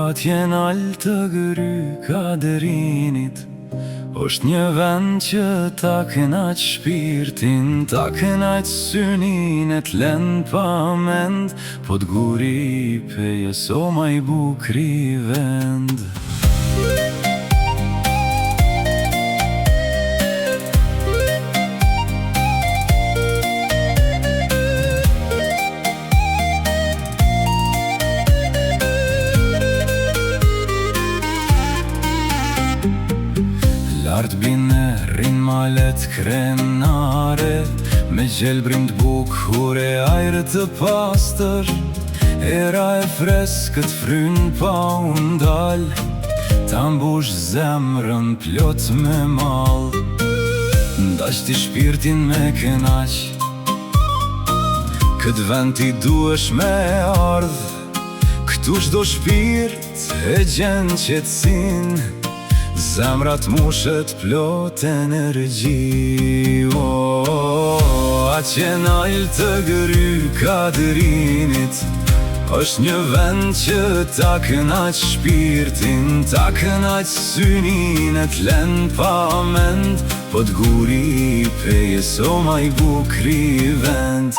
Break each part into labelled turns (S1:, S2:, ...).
S1: Atje naltë të gry kaderinit është një vend që ta kënaq shpirtin, ta kënaq synin e t'len pa mend, po t'guri peje so ma i bukri vend. Lartë bine rrin malet krenare, me gjelbrim t'bukure ajrë të pastër. Era e freskët fryn pa undal, ta mbush zemrën plot me mal. Ndash ti shpirtin me kënaq, këtë vend ti duesh me ardh. Këtu çdo shpirt e gjen qetësin, zemrat mushet plot energji. Atje naltë të gry kaderinit është një vend që ta kënaq shpirtin, ta kënaq synin e t'len pa mend, po t'guri peje so ma i bukri vend.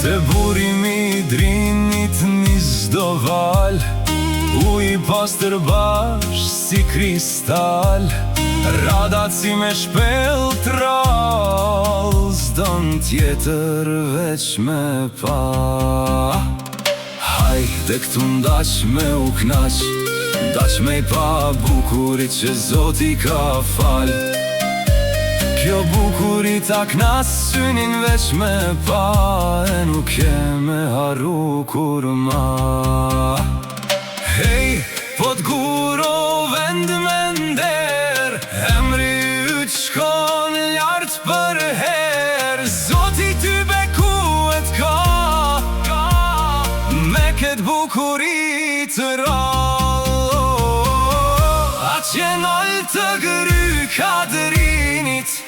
S1: Të burimi drinit një zdo val, uj i pastër bash si kristal, radat si me shpel t'ral, s'don tjetër veç me pa. Hajde këtu ndaq me u knaq, ndaq me i pa bukurit që Zoti ka fal. Kjo bukuri ta knas synin veç me pa, e nuk e me haru kur ma. Hej, po t'guro vend me nder, emri yt shkon lart për her. Zoti ty bekuet ka, me këtë bukuri të rall. Atje naltë të gry kaderinit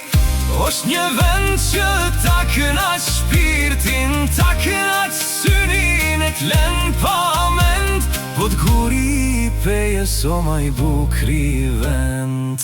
S1: është një vend që ta kënaq shpirtin, ta kënaq synin e t'len pa mend, po t'guri peje so ma i bukri vend.